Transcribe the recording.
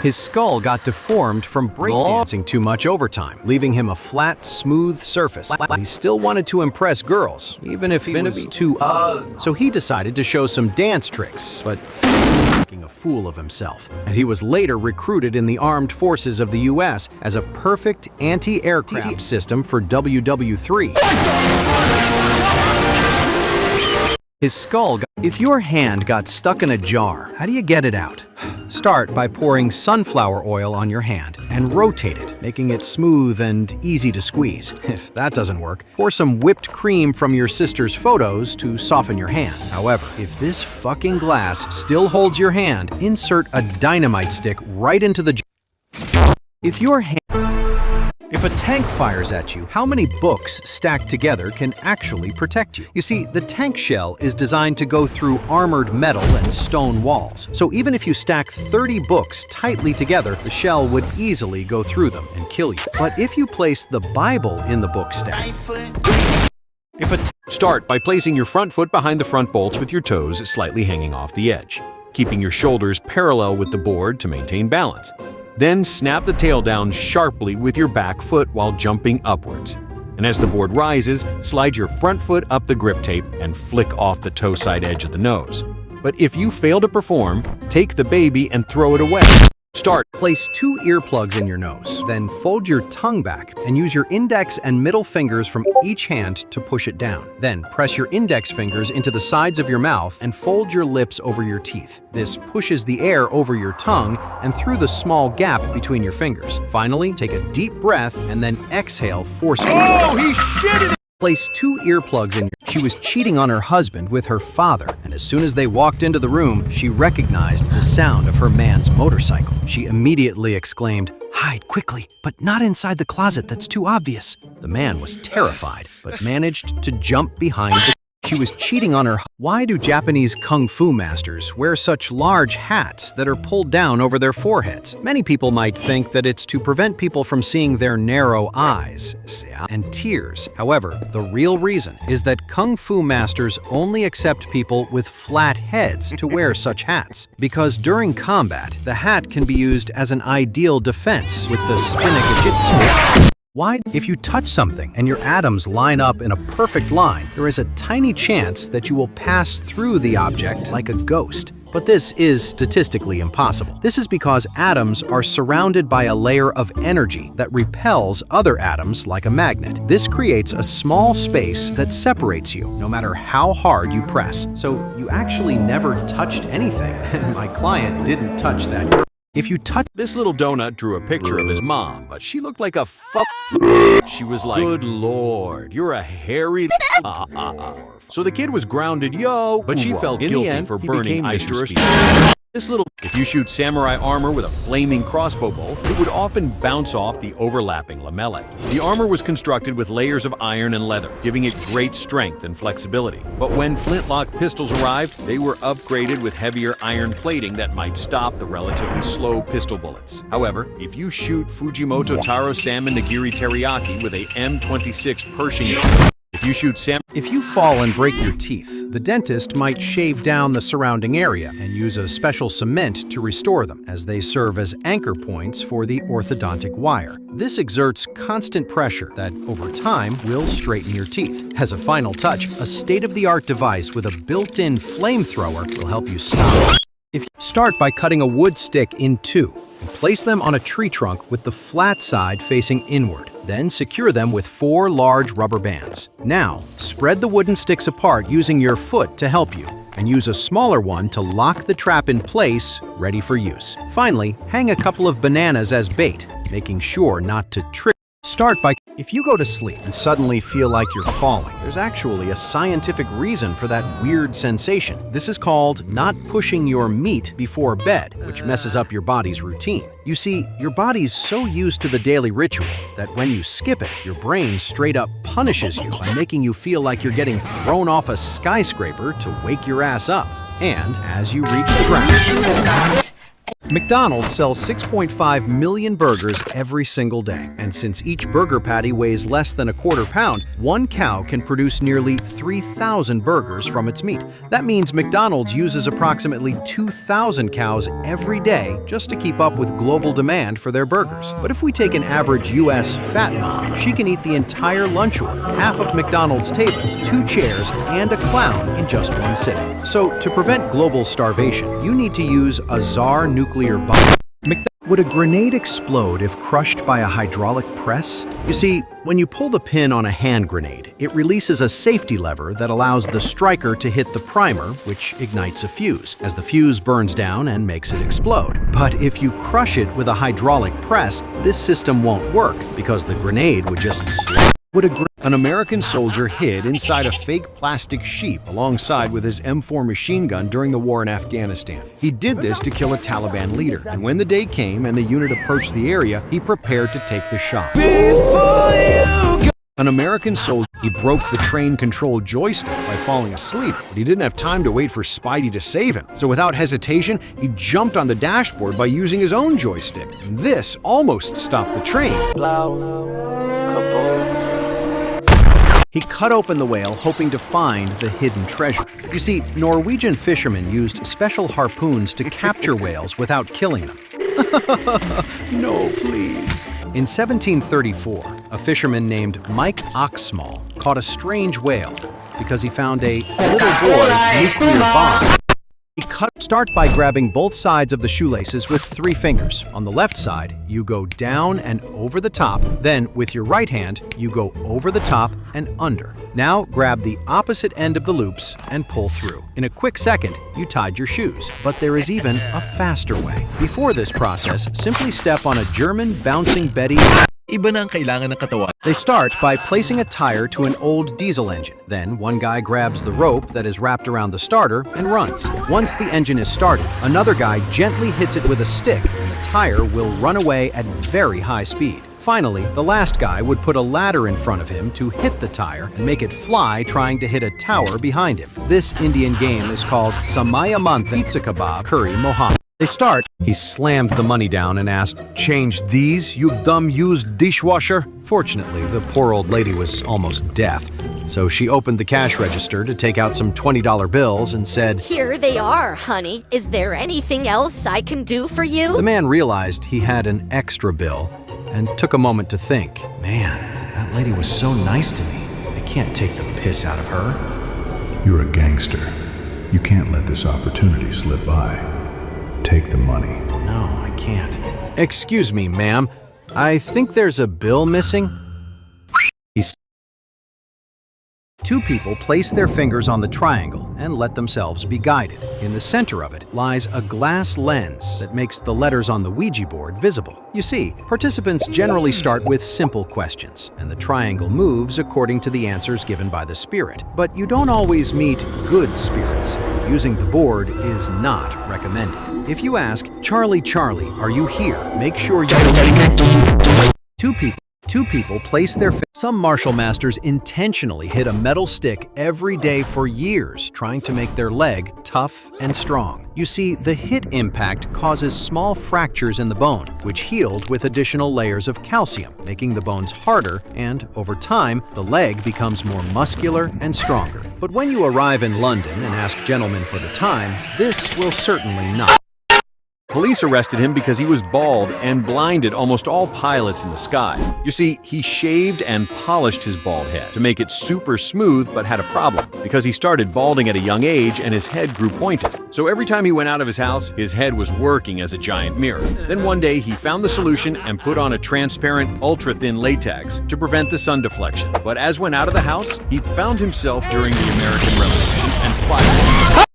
His skull got deformed from breakdancing too much overtime, leaving him a flat, smooth surface. He still wanted to impress girls, even if he was too ugly. So he decided to show some dance tricks, but making a fool of himself. And he was later recruited in the armed forces of the US as a perfect anti-aircraft system for WW3. His skull got... If your hand got stuck in a jar, how do you get it out? Start by pouring sunflower oil on your hand and rotate it, making it smooth and easy to squeeze. If that doesn't work, pour some whipped cream from your sister's photos to soften your hand. However, if this fucking glass still holds your hand, insert a dynamite stick right into the jar. If a tank fires at you, how many books stacked together can actually protect you? You see, the tank shell is designed to go through armored metal and stone walls. So even if you stack 30 books tightly together, the shell would easily go through them and kill you. But if you place the Bible in the book stack... Start by placing your front foot behind the front bolts with your toes slightly hanging off the edge, keeping your shoulders parallel with the board to maintain balance. Then snap the tail down sharply with your back foot while jumping upwards. And as the board rises, slide your front foot up the grip tape and flick off the toe side edge of the nose. But if you fail to perform, take the baby and throw it away. Place 2 earplugs in your nose, then fold your tongue back and use your index and middle fingers from each hand to push it down. Then press your index fingers into the sides of your mouth and fold your lips over your teeth. This pushes the air over your tongue and through the small gap between your fingers. Finally, take a deep breath and then exhale forcefully. Oh, he shitted it! Place 2 earplugs in. She was cheating on her husband with her father, and as soon as they walked into the room, she recognized the sound of her man's motorcycle. She immediately exclaimed, "Hide quickly, but not inside the closet, that's too obvious." The man was terrified, but managed to jump behind the... She was cheating on her... Why do Japanese kung fu masters wear such large hats that are pulled down over their foreheads? Many people might think that it's to prevent people from seeing their narrow eyes and tears. However, the real reason is that kung fu masters only accept people with flat heads to wear such hats. Because during combat, the hat can be used as an ideal defense with the spinning-jitsu. Why? If you touch something and your atoms line up in a perfect line, there is a tiny chance that you will pass through the object like a ghost. But this is statistically impossible. This is because atoms are surrounded by a layer of energy that repels other atoms like a magnet. This creates a small space that separates you, no matter how hard you press. So you actually never touched anything, and my client didn't touch that. If you touch... This little donut drew a picture of his mom, but she looked like a She was like, "Good Lord, you're a hairy So the kid was grounded, but she felt guilty for burning ice to her speed. If you shoot samurai armor with a flaming crossbow bolt, it would often bounce off the overlapping lamellae. The armor was constructed with layers of iron and leather, giving it great strength and flexibility. But when flintlock pistols arrived, they were upgraded with heavier iron plating that might stop the relatively slow pistol bullets. However, if you shoot Fujimoto Taro Salmon Nigiri Teriyaki with a M26 Pershing... If you fall and break your teeth, the dentist might shave down the surrounding area and use a special cement to restore them, as they serve as anchor points for the orthodontic wire. This exerts constant pressure that, over time, will straighten your teeth. As a final touch, a state-of-the-art device with a built-in flamethrower will help you stop. Start by cutting a wood stick in 2 and place them on a tree trunk with the flat side facing inward. Then secure them with 4 large rubber bands. Now, spread the wooden sticks apart using your foot to help you, and use a smaller one to lock the trap in place, ready for use. Finally, hang a couple of bananas as bait, making sure not to trip. Start by... If you go to sleep and suddenly feel like you're falling, there's actually a scientific reason for that weird sensation. This is called not pushing your meat before bed, which messes up your body's routine. You see, your body's so used to the daily ritual that when you skip it, your brain straight up punishes you by making you feel like you're getting thrown off a skyscraper to wake your ass up. And as you reach the ground... McDonald's sells 6.5 million burgers every single day. And since each burger patty weighs less than a quarter pound, one cow can produce nearly 3,000 burgers from its meat. That means McDonald's uses approximately 2,000 cows every day just to keep up with global demand for their burgers. But if we take an average U.S. fat mom, she can eat the entire lunch order, half of McDonald's tables, 2 chairs, and a clown in just one sitting. So to prevent global starvation, you need to use a Tsar nuclear bomb. Would a grenade explode if crushed by a hydraulic press? You see, when you pull the pin on a hand grenade, it releases a safety lever that allows the striker to hit the primer, which ignites a fuse, as the fuse burns down and makes it explode. But if you crush it with a hydraulic press, this system won't work because the grenade would just slide. An American soldier hid inside a fake plastic sheep alongside with his M4 machine gun during the war in Afghanistan. He did this to kill a Taliban leader, and when the day came and the unit approached the area, he prepared to take the shot. An American soldier, he broke the train control joystick by falling asleep, but he didn't have time to wait for Spidey to save him. So without hesitation, he jumped on the dashboard by using his own joystick. And this almost stopped the train. He cut open the whale, hoping to find the hidden treasure. You see, Norwegian fishermen used special harpoons to capture whales without killing them. No, please. In 1734, a fisherman named Mike Oxsmall caught a strange whale because he found a little boy's nuclear bomb. Start by grabbing both sides of the shoelaces with 3 fingers. On the left side, you go down and over the top. Then, with your right hand, you go over the top and under. Now, grab the opposite end of the loops and pull through. In a quick second, you tied your shoes. But there is even a faster way. Before this process, simply step on a German bouncing Betty. Iba na ang kailangan ng katawan. They start by placing a tire to an old diesel engine. Then one guy grabs the rope that is wrapped around the starter and runs. Once the engine is started, another guy gently hits it with a stick and the tire will run away at very high speed. Finally, the last guy would put a ladder in front of him to hit the tire and make it fly, trying to hit a tower behind him. This Indian game is called Samaya Mantha Pizza Kebab Curry Mohammed. They start. He slammed the money down and asked, "Change these, you dumb used dishwasher?" Fortunately, the poor old lady was almost deaf, so she opened the cash register to take out some $20 bills and said, "Here they are, honey. Is there anything else I can do for you?" The man realized he had an extra bill and took a moment to think, "Man, that lady was so nice to me. I can't take the piss out of her." You're a gangster. You can't let this opportunity slip by. Take the money. No, I can't. Excuse me, ma'am. I think there's a bill missing. Two people place their fingers on the triangle and let themselves be guided. In the center of it lies a glass lens that makes the letters on the Ouija board visible. You see, participants generally start with simple questions, and the triangle moves according to the answers given by the spirit. But you don't always meet good spirits. Using the board is not recommended. If you ask, "Charlie, Charlie, are you here?" make sure you Two people place their Some martial masters intentionally hit a metal stick every day for years, trying to make their leg tough and strong. You see, the hit impact causes small fractures in the bone, which healed with additional layers of calcium, making the bones harder, and over time, the leg becomes more muscular and stronger. But when you arrive in London and ask gentlemen for the time, this will certainly not. Police arrested him because he was bald and blinded almost all pilots in the sky. You see, he shaved and polished his bald head to make it super smooth, but had a problem because he started balding at a young age and his head grew pointed. So every time he went out of his house, his head was working as a giant mirror. Then one day he found the solution and put on a transparent, ultra-thin latex to prevent the sun deflection. But as went out of the house, he found himself during the American Revolution and fired.